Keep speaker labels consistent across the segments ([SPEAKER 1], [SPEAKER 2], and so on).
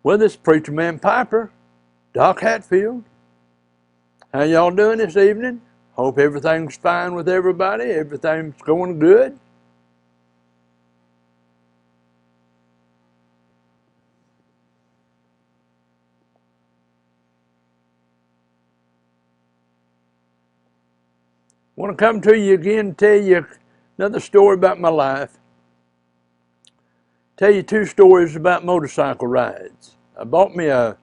[SPEAKER 1] Well, this Preacher Man Piper, Doc Hatfield. How y'all doing this evening? Hope everything's fine with everybody. Everything's going good. I want to come to you again and tell you another story about my life. Tell you two stories about motorcycle rides. I bought me a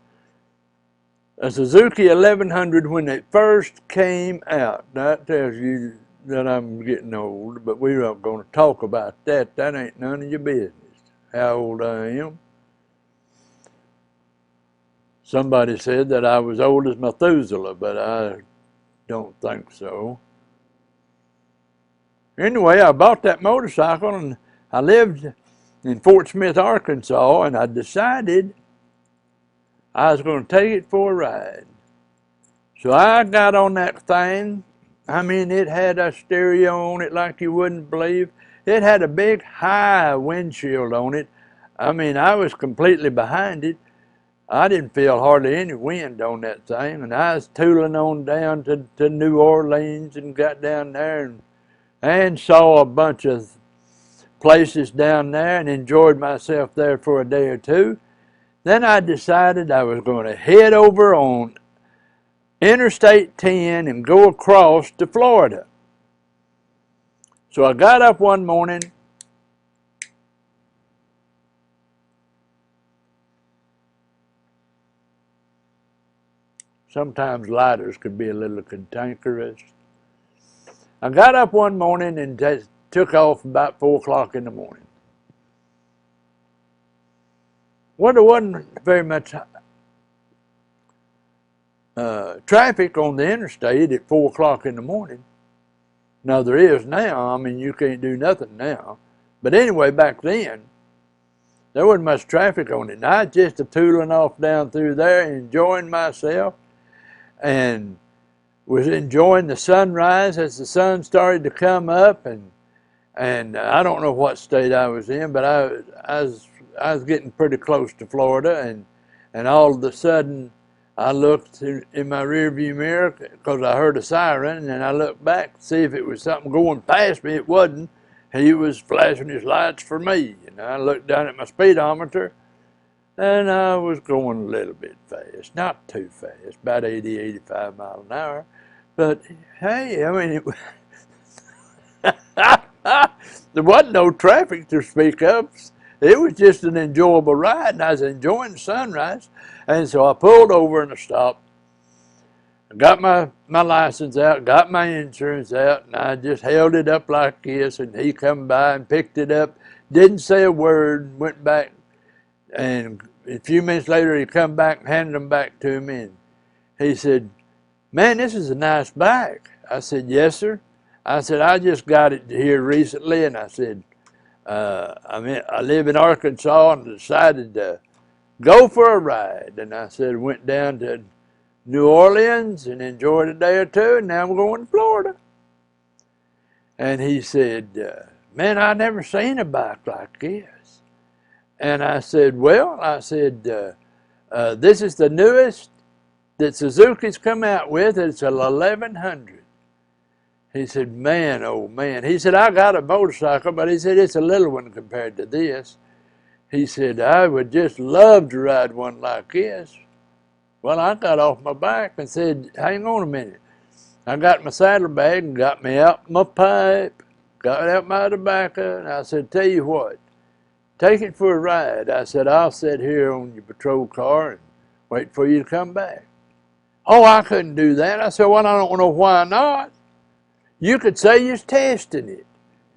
[SPEAKER 1] Suzuki 1100 when it first came out. That tells you that I'm getting old, but we're not going to talk about that. That ain't none of your business, how old I am. Somebody said that I was old as Methuselah, but I don't think so. Anyway, I bought that motorcycle, and I lived in Fort Smith, Arkansas, and I decided I was going to take it for a ride. So I got on that thing. I mean, it had a stereo on it like you wouldn't believe. It had a big high windshield on it. I mean, I was completely behind it. I didn't feel hardly any wind on that thing, and I was tooling on down to New Orleans and got down there and saw a bunch of places down there and enjoyed myself there for a day or two. Then I decided I was going to head over on Interstate 10 and go across to Florida. So I got up one morning. Sometimes lighters could be a little cantankerous. I got up one morning and took off about 4 o'clock in the morning. Well, there wasn't very much traffic on the interstate at 4 o'clock in the morning. Now, there is now. I mean, you can't do nothing now. But anyway, back then, there wasn't much traffic on it. And I just a tooling off down through there, enjoying myself, and was enjoying the sunrise as the sun started to come up. And I don't know what state I was in, but I was getting pretty close to Florida, and all of a sudden, I looked in my rearview mirror because I heard a siren, and I looked back to see if it was something going past me. It wasn't. He was flashing his lights for me, and I looked down at my speedometer, and I was going a little bit fast, not too fast, about 80, 85 miles an hour. But hey, I mean, there wasn't no traffic to speak of. It was just an enjoyable ride, and I was enjoying the sunrise. And so I pulled over and I stopped. I got my license out, got my insurance out, and I just held it up like this, and he come by and picked it up, didn't say a word, went back, and a few minutes later he come back and handed them back to me, and he said, "Man, this is a nice bike." I said, "Yes, sir." I said, "I just got it here recently," and I said, I live in Arkansas and decided to go for a ride. And I said, went down to New Orleans and enjoyed a day or two, and now I'm going to Florida. And he said, "Man, I never seen a bike like this." And I said, "This is the newest that Suzuki's come out with. It's an 1100. He said, "Man, oh man." He said, "I got a motorcycle, but he said, it's a little one compared to this." He said, "I would just love to ride one like this." Well, I got off my bike and said, "Hang on a minute." I got my saddlebag and got me out my pipe, got out my tobacco, and I said, "Tell you what, take it for a ride." I said, "I'll sit here on your patrol car and wait for you to come back." "Oh, I couldn't do that." I said, "Well, I don't know why not. You could say you're testing it."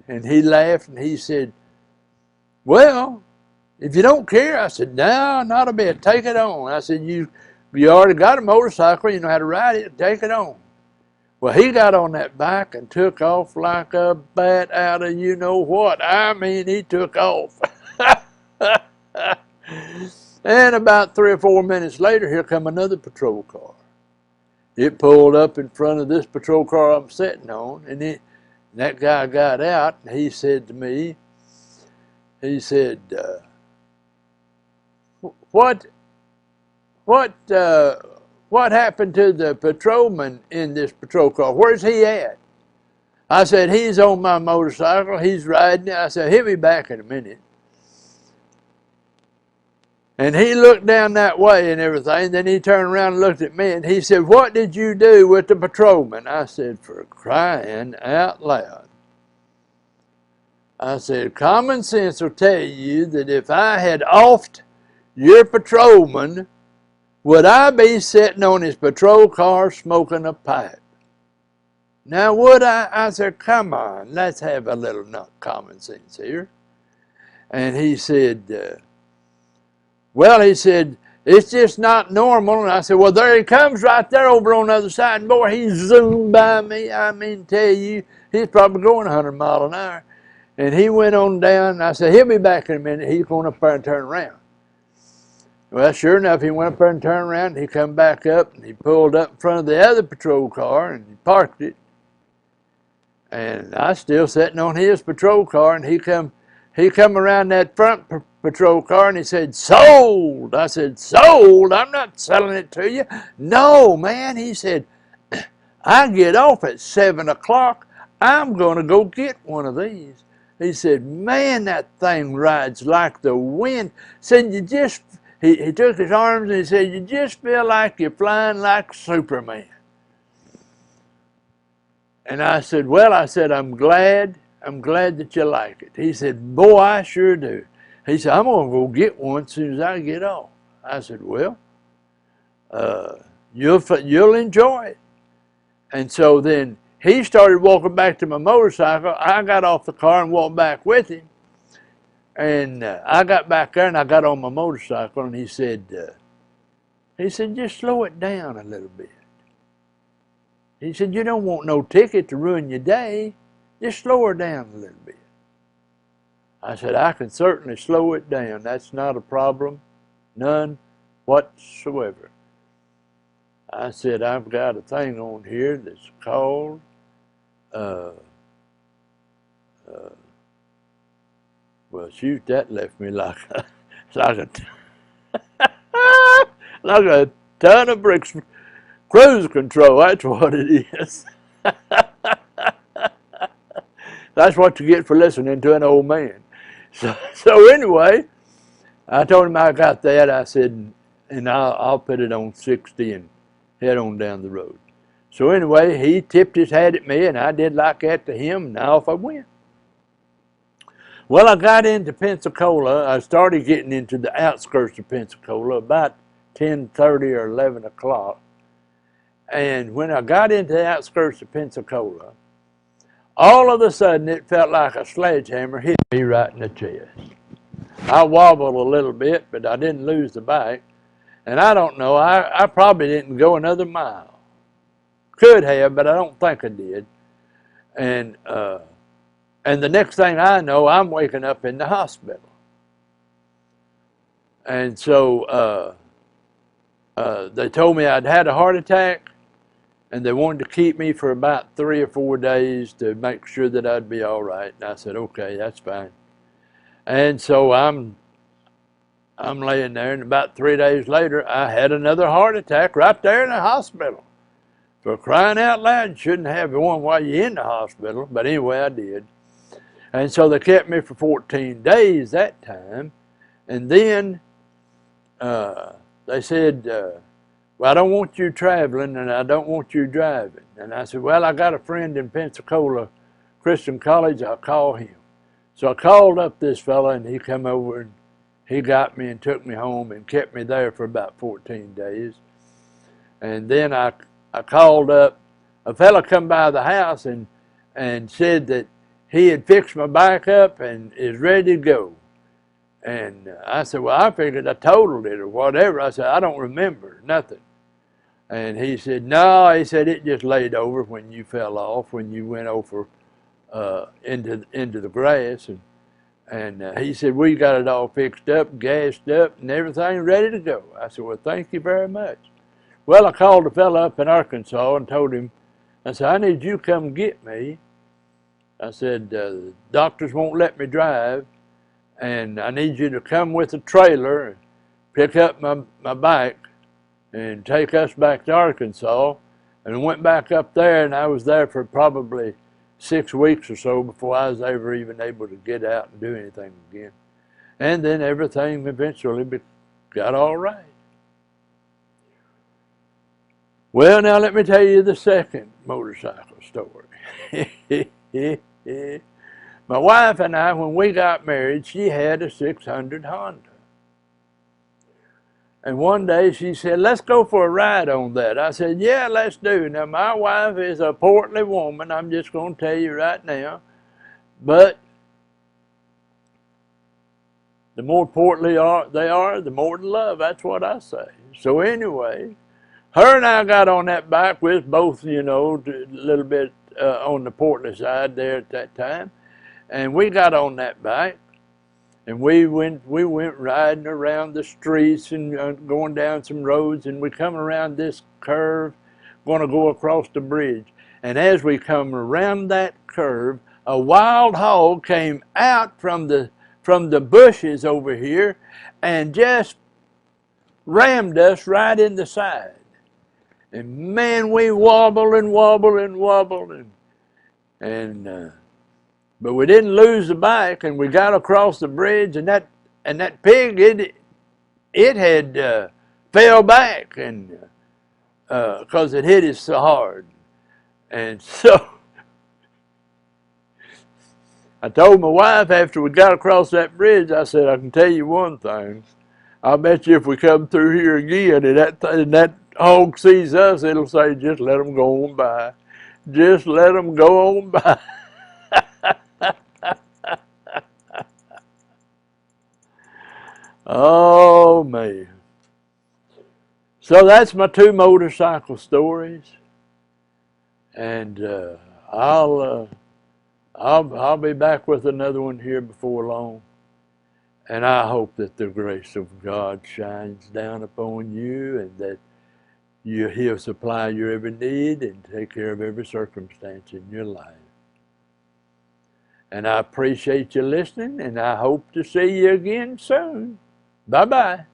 [SPEAKER 1] And he laughed and he said, "Well, if you don't care." I said, "No, not a bit. Take it on." I said, you already got a motorcycle. You know how to ride it. Take it on." Well, he got on that bike and took off like a bat out of you know what. I mean, he took off. And about 3 or 4 minutes later, here come another patrol car. It pulled up in front of this patrol car I'm sitting on, and that guy got out, and he said to me, he said, "What what happened to the patrolman in this patrol car? Where's he at? I said, he's on my motorcycle. He's riding it. I said, he'll be back in a minute. And he looked down that way and everything. Then he turned around and looked at me and he said, what did you do with the patrolman? I said, for crying out loud. I said, common sense will tell you that if I had offed your patrolman, would I be sitting on his patrol car smoking a pipe? Now would I? I said, come on, let's have a little common sense here. And he said, well, he said, it's just not normal. And I said, well, there he comes right there over on the other side. And boy, he zoomed by me. I mean, tell you, he's probably going 100 miles an hour. And he went on down. And I said, he'll be back in a minute. He's going up there and turn around. Well, sure enough, he went up there and turned around. And he come back up and he pulled up in front of the other patrol car and he parked it. And I still sitting on his patrol car, and he come around that front patrol car, and he said, sold. I said, sold? I'm not selling it to you. No, man. He said, I get off at 7 o'clock. I'm going to go get one of these. He said, man, that thing rides like the wind. Said, you just, he took his arms and he said, you just feel like you're flying like Superman. And I said, well, I'm glad that you like it. He said, boy, I sure do. He said, I'm going to go get one as soon as I get off. I said, well, you'll enjoy it. And so then he started walking back to my motorcycle. I got off the car and walked back with him. And I got back there and I got on my motorcycle and he said, just slow it down a little bit. He said, you don't want no ticket to ruin your day. Just slow her down a little bit. I said, I can certainly slow it down. That's not a problem. None whatsoever. I said, I've got a thing on here that's called well, shoot, that left me like a like a ton of bricks. Cruise control, that's what it is. That's what you get for listening to an old man. So anyway, I told him I got that. I said, and I'll put it on 60 and head on down the road. So anyway, he tipped his hat at me, and I did like that to him, and off I went. Well, I got into Pensacola. I started getting into the outskirts of Pensacola about 10:30 or 11 o'clock. And when I got into the outskirts of Pensacola, all of a sudden it felt like a sledgehammer hit me right in the chest. I wobbled a little bit, but I didn't lose the bike. And I don't know, I probably didn't go another mile. Could have, but I don't think I did. And the next thing I know, I'm waking up in the hospital. And so they told me I'd had a heart attack, and they wanted to keep me for about 3 or 4 days to make sure that I'd be all right. And I said, okay, that's fine. And so I'm laying there, and about 3 days later, I had another heart attack right there in the hospital. For crying out loud, you shouldn't have one while you're in the hospital, but anyway, I did. And so they kept me for 14 days that time, and then they said, well, I don't want you traveling, and I don't want you driving. And I said, well, I got a friend in Pensacola Christian College, I'll call him. So I called up this fella, and he come over, and he got me and took me home and kept me there for about 14 days. And then I called up, a fella come by the house and said that he had fixed my bike up and is ready to go. And I said, well, I figured I totaled it or whatever. I said, I don't remember nothing. And he said, no, he said, it just laid over when you fell off, when you went over into the grass. And he said, we got it all fixed up, gassed up, and everything ready to go. I said, well, thank you very much. Well, I called a fella up in Arkansas and told him, I said, I need you to come get me. I said, the doctors won't let me drive, and I need you to come with a trailer and pick up my bike and take us back to Arkansas, and went back up there, and I was there for probably 6 weeks or so before I was ever even able to get out and do anything again. And then everything eventually got all right. Well, now let me tell you the second motorcycle story. My wife and I, when we got married, she had a 600 Honda. And one day she said, let's go for a ride on that. I said, yeah, let's do. Now, my wife is a portly woman, I'm just going to tell you right now. But the more portly they are, the more to love. That's what I say. So anyway, her and I got on that bike. We was both, you know, a little bit on the portly side there at that time. And we got on that bike. And we went riding around the streets and going down some roads, and we come around this curve, going to go across the bridge. And as we come around that curve, a wild hog came out from the bushes over here and just rammed us right in the side. And man, we wobbled and wobbled and wobbled, but we didn't lose the bike, and we got across the bridge, and that pig, it had fell back, and because it hit us so hard. And so I told my wife after we got across that bridge, I said, I can tell you one thing. I bet you if we come through here again and that hog sees us, it'll say, just let them go on by. Just let them go on by. Oh, man. So that's my 2 motorcycle stories. And I'll be back with another one here before long. And I hope that the grace of God shines down upon you, and that He'll supply your every need and take care of every circumstance in your life. And I appreciate you listening, and I hope to see you again soon. Bye-bye.